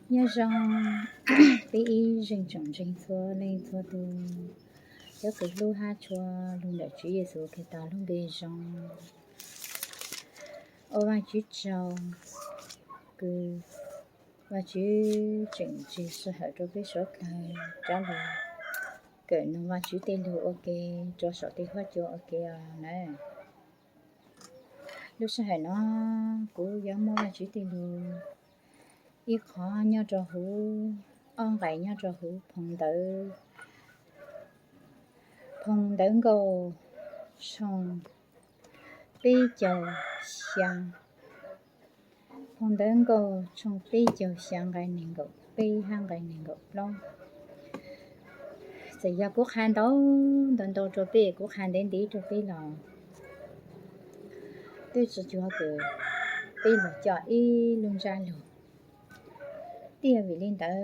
nhớ rằng bị rình trồng rình xua lên xua tu cho cứ lu ha chua luôn đợi chú Giêsu cái ta luôn bê rằng ô ba chú chào cứ và chú chỉnh chỉ sự hợp cho cái số này trả lời kể nó và chú tên lu ok cho số tiền hoa cho ok à này lúc sau nó cũng giống mua và chú tên lu ít khó nhau cho hú on vậy nhau cho hú phong tử cầu xong bây giờ sang phong tử cầu xong bây giờ sang cái nền cầu bây hàng cái nền cầu lo giờ giờ quốc hành đó đồn đồ cho bây quốc hành đến đi cho bây là tôi chỉ cho cái bây là cho y luôn ra luôn tia vì lên tới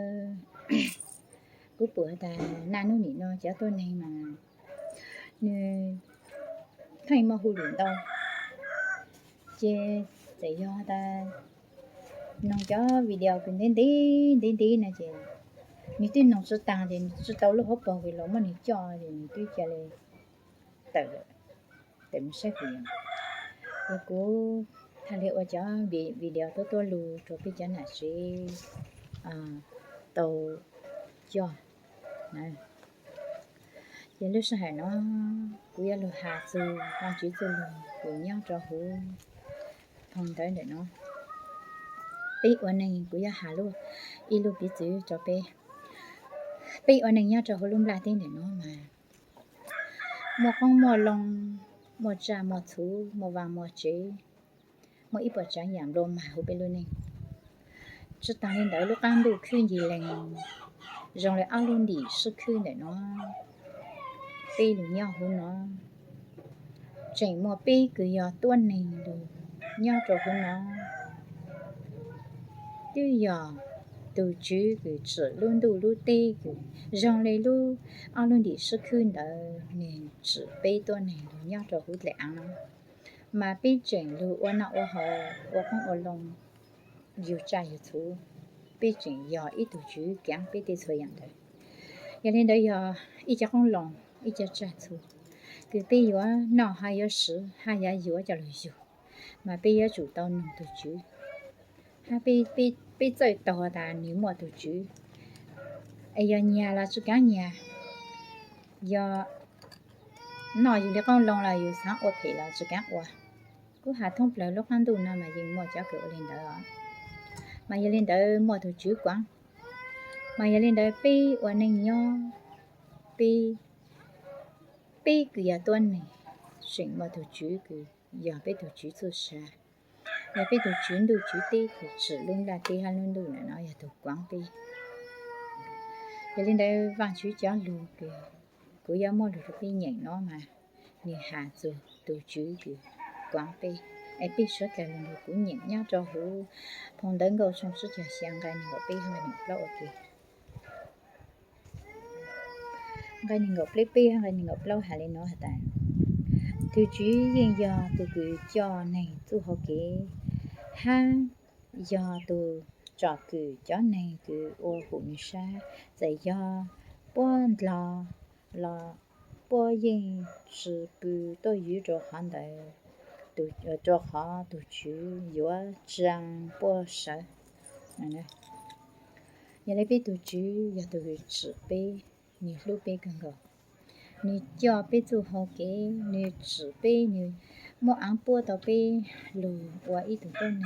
cứ bữa ta na nó nỉ nó cho tôi này mà nên thay mà hù luyện đâu chế để cho ta nông cho video bên đến đi này chị mình tin nông số tăng thì số tàu lúc hấp bò vì lỗ mà mình cho thì mình tuy cho lên tự tự mình sẽ quyền rồi cố thay liệu cho video tôi lưu cho cái chân là sẽ tàu cho này giờ lúc sau nó cũng là hạt từ quan chỉ từ cùng nhau cho hú phong tới để nó bị ở này cũng là hạt luôn ilu bị chữ cho bị ở này nhau cho hú lum la tên để nó mà một con mò lông một trà một thú một vàng một chế một ít bột trắng giảm đô mà hú bên luôn này chút tăng lên đó lúc ăn đủ khuyên gì lành rồi lại ăn luôn đi sức khuyên để nó bị được nhau hú nó chạy một bị cứ giờ tuần này được nhau cho hú nó từ giờ từ chứ cứ chỉ luôn đủ luôn tê cứ rồi lại luôn ăn luôn đi sức khuyên đó nên chỉ bị tuần này được nhau cho hú lại ăn nó mà bị chạy luôn ở nào ở họ ở không ở lòng nhiều trái nhiều thú bị chạy giờ ít từ chứ kém bị tê thôiอย่างđấy giờ lên đây giờ ít chắc không lòng ít chắc trái thú cứ bây giờ nó hay có sự hay là nhiều cho lợi dụng mà bây giờ chủ tao nông từ chứ ha bây giờ tao đã nếu mà từ chứ ai giờ nhà là chú cả nhà giờ nó dù con lòng là dù sáng ở thì là chú cả qua cứ hạ thông lại lúc ăn đồ nào mà dùng mua cho kiểu lên đó mà giờ lên đó mua từ chứ quán mà giờ lên đó bây ở nên nhau bây cứ giờ tuần này chuyển mà từ chứ cứ giờ bây từ chứ tôi xa giờ bây từ chuyến đồ chứ tê thì chỉ luôn là tê hay luôn đồ này nó giờ từ quán bây giờ lên đây vàng chứ cho luôn kì cứ giờ mua được bây nhảy nó mà nè hạ rồi từ chứ kì quán bây ai biết số cái lần đầu cũng nhảy nhau cho hú phong đến cầu xong số chờ sang cái này bây hay là lâu ok cái này ngọc lấy bây hay là ngọc lâu hay là nó hả ta từ chứ hiện giờ từ cứ cho này tu học cái ha giờ từ trò cứ cho này cứ ô phụ nữ sa dạy do bốn lo bố yên sự bù tôi yếu cho hắn đại từ cho họ từ chữ yếu trang bố sợ này giờ lấy biết từ chữ giờ từ chữ bé nhiều lúc bé cần gọi你叫别做好嘅，你煮bé你莫按波到bé路我一度都呢，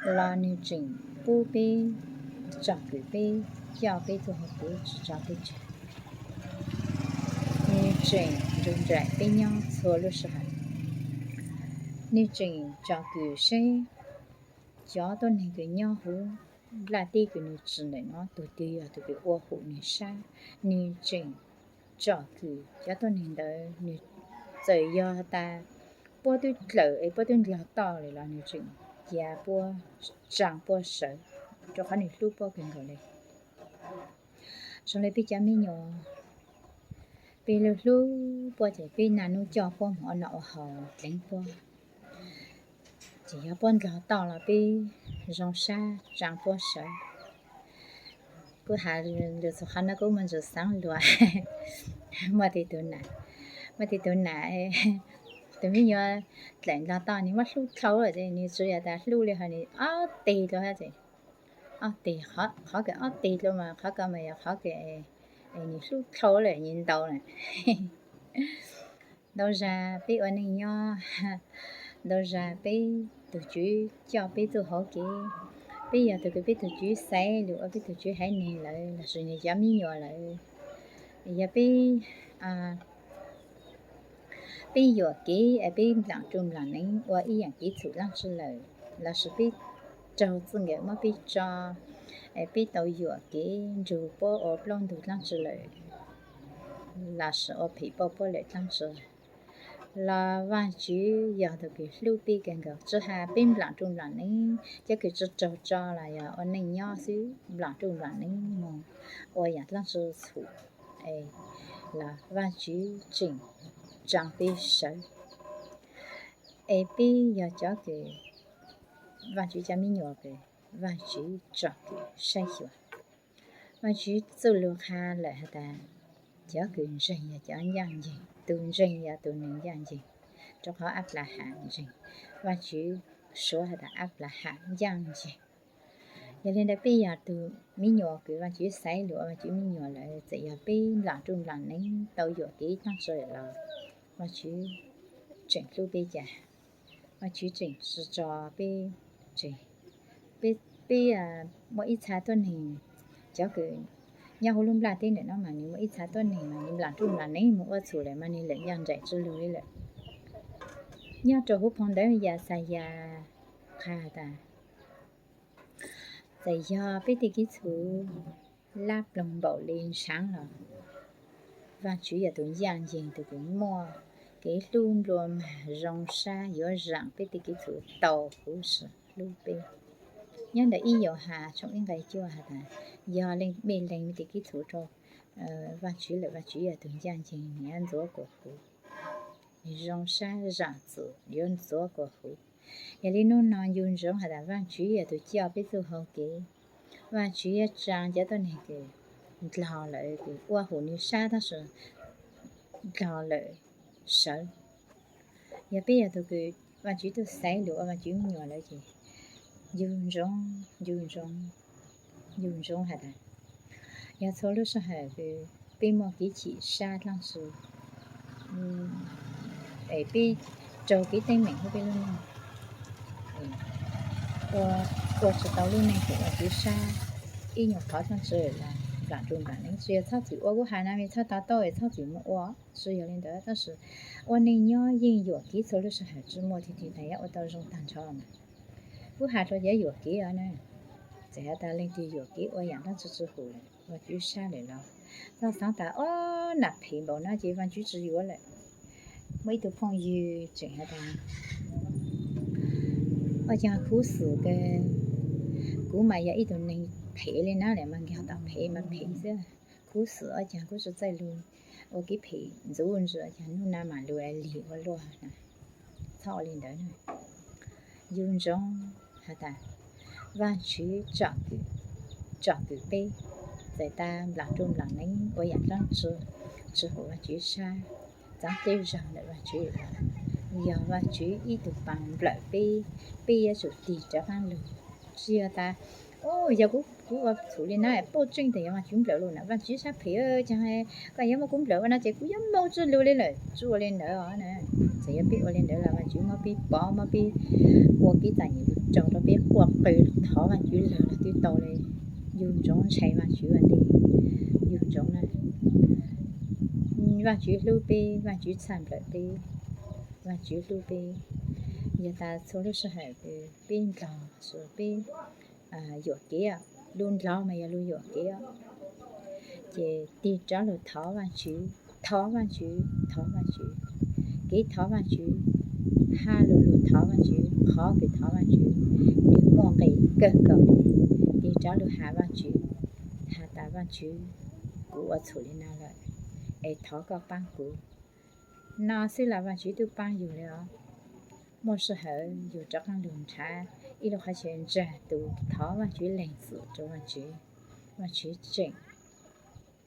拉你整波bé找佢bé叫bé做好嘅只找bé吃，你整人在bé nhau错了是还，你整找佢谁，叫到那个nhau好。là đi cái người chỉ này nó từ từ từ cái ô hộ này sang người chỉnh cho cứ cho tôi nhìn tới người giờ giờ ta bố tôi lỡ ấy bố tôi lỡ to rồi là người chỉnh già bố chẳng bố sợ cho hắn người lúc bố cần gọi này xong rồi bây giờ mình nhỏ bây giờ lúc bố chỉ bây nào nó cho bố họ nọ họ đánh bố chỉ có bố lỡ to là bây rong xa chẳng bố sợ cú hà rồi số khăn nó cú mình rồi sáng rồi mà thì tôi nãy tôi mới nhớ lạnh là tao nhưng mà lúc thấu rồi thì như suy ta lúc liền hay tì rồi hả chị tì khó khó cái tì luôn mà khó cái mà khó cái như lúc thấu rồi nhìn đầu này đâu ra biết anh ấy nhớ đâu ra biết tụi chú cho biết tụi họ kì bây giờ tụi biết tụi chú say rồi biết tụi chú hay nè lại là sự này dám nhớ lại giờ biết bây giờ cái bây làm chung là nên và ý dạng cái chủ làm sự là sự biết trâu tự nhiên mà biết cho biết tàu giờ cái dù bao ở long đủ làm sự là sự ở bị bao bao lại làm sự là văn chú giờ được cái lưu bị cái cái chứ hà bên làm chung là nên chứ cái trâu cho là giờ ở nên nhau xíu làm chung là nên mà ở dạng làm sự chủ là văn chú chỉnh trang bị sợi bây giờ cho cái văn chú cho mình nhỏ cái văn chú trang cái sai hiệu văn chú tự lượng hà lại ta cho cái人呀叫样子对人呀都能样子就好阿拉汉人văn chú说他的阿拉汉样子giờ lên đây bây giờ từ mình nhỏ cái văn chú sai lúa văn chú mình nhỏ lại giờ bây làm chung làm nên tàu giờ cái tăng rồi là văn chú chỉnh lưu bây giờ văn chú chỉnh是cho bây chỉnh bây mỗi ít tháng tuần hình cho cái nhà hồ lùm là tên nữa mà nếu mỗi ít tháng tuần hình mà nếu làm chung là nên một ở chỗ này mà nếu lấy dạng giải cho lưu lại nhà trò hút phong đấy giờ xài ya khá ta tại do biết thì cái thứ láp lồng bảo lên sáng rồi và chủ yếu tụi giang gì tụi cũng mua cái luôn luôn rong xa giữa rằng biết thì cái thứ tàu cũng sự luôn bên nhưng để ý dầu hà trong những ngày chưa hà ta giờ lên bên lên thì cái thứ cho và chủ yếu tụi giang gì nhận rõ của phụ rong xa rằng sự nhận rõ của phụ giờ lên nó nói dùng rong hà ta và chủ yếu tụi chiao biết tụi họ cái và chủ yếu trang cho tôi này cái lò lại cái qua hồ như sa đó sự lò lại sợ giờ bây giờ tôi cái và chủ tôi sáng được và chủ nhỏ lại gì dùng rong hả ta giờ số lúc sau hả cái bên một cái chỉ sa đang sự để bên trâu cái tên mình không biết luôn qua sự tàu luôn này cũng là cái sa ít nhiều khó khăn rồi là làm chung là nên suy thao chịu ở Hà Nam thao ta tôi thao chịu một quá suy lên đó但是我那鸟因有几次的时候只摸提来我到中单车嘛我还说也有几啊呢这下他领的有几我养到只后来我就下来了到上大那皮毛那地方就只有了每头朋友这下他我讲苦死的古买也一顿能赔了那里嘛，给他赔嘛赔噻，苦死而讲苦是在路，我给赔，做文字讲弄那嘛路来理我路呢，操领导呢，用中哈达，弯曲找个背，在ta làm chung làm nấy我养上之后弯曲沙，咱对上的弯曲了，要弯曲一度帮来背也就地着翻路，只要ta giờ cũng thủ lên này bao trinh thì mà chúng lỡ luôn nè và chỉ sao phía chẳng hay cái mà cũng lỡ nó chỉ cũng giống bao chưa lưu lên rồi chưa lên nữa nè chỉ biết lên nữa là mà chúng mà biết bỏ mà biết qua cái tài nhiều trồng nó biết qua từ thỏ mà chú lỡ là cái tàu này dùng giống chạy mà chú anh đi dùng giống này và chú lưu bê và chú sản lợi bê và chú lưu bê giờ ta số lúc sau hệ bên lò số bên dột kia luôn lo mà luôn dột kia chị đi trả lời thỏ văn chú cái thỏ văn chú hai luôn thỏ văn chú khó cái thỏ văn chú những món cái cần cầu đi trả lời hai văn chú hai ta văn chú của处理nào lại ai thỏ có ban của nó sẽ là văn chú tôi ban nhiều rồi một số hệ dù chắc ăn đường trà ít lúc hay chuyện trả từ thỏ và chú lên sự cho và chú và chú chỉnh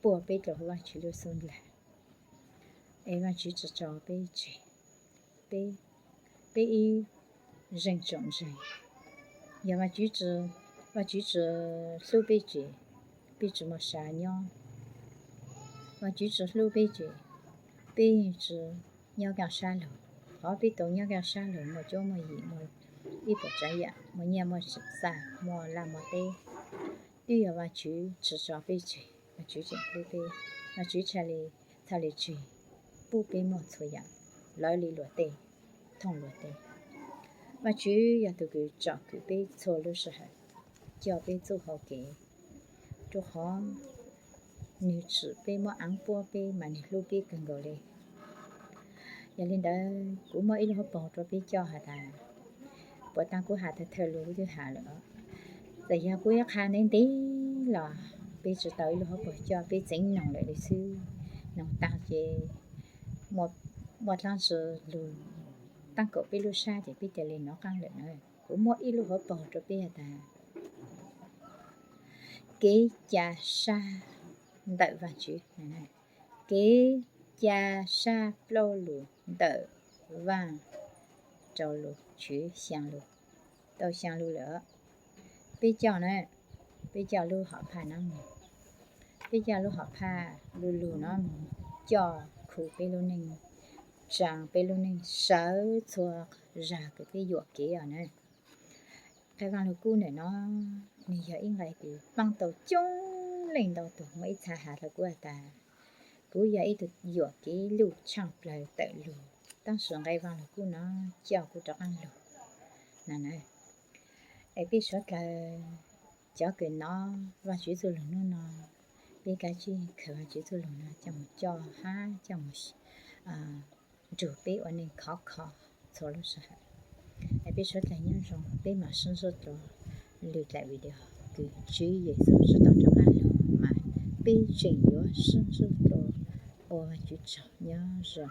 bùa bê đồ và chú lưu xuân là và chú chỉ cho bê chỉnh bê bê y rừng trồng rừng và chú chỉ lưu bê chỉ một xà nhau và chú chỉ lưu bê chỉ nhau cả xa lửa họ bê tổ nhau cả xa lửa một chỗ một gì một ít bộ trái ạ một nhà một xả một làm một tê tuy và chú chỉ cho bê chỉ và chú chỉ lưu bê và chú trả lời chỉ bù bê một số dạng nói lý luật tê thông luật tê và chú ya tụi cái chọn cái bê số lúc sau cho bê做好给做好你吃bê mà ăn bùa bê mà你lưu bê cần gọi đi giờ lên đó cũng mới ít lúc bỏ cho bê cho hà ta bỏ tăng của hà ta thờ lưu cho hà nữa giờ giờ của hà nên tí là bê chỉ tới lúc bỏ cho bê chính nòng lại đi xứ nòng tăng về một lần rồi lưu tăng cỡ bê lưu xa thì bê trở lên nó căng lại nữa cũng mỗi ít lúc bỏ cho bê hà ta kế cha sa đợi và chữ này kế cha sa lâu lù đợi và trâu lù chữ xiang lù tàu xiang lù lỡ bây giờ này bây giờ lù họ phá nó bây giờ lù họ phá lù nó cho khu bê lù ninh chẳng bê lù ninh sợ thuộc ra cái ruột kia ở này cái văn lù cu này nó bây giờ in lại thì bằng tàu chung lên đầu tàu mấy xa hạt là của ta cú giờ ít được dọa cái lù chẳng lại tự lù当时cái văn lù cu nó chào của cho ăn lù nè này ai biết说là cháu cái nó và chỉ做lù nó biết cái gì khởi chỉ做lù nó chẳng cho ha chẳng chủ biết anh nên khó cho lúc sau ai biết说là nhân rồi biết mà sinh xuất rồi lưu lại video cứ chú ý số sự tạo cho anh mà bị chuyển yếu sinh xuất rồi và chú chọn nhớ rồi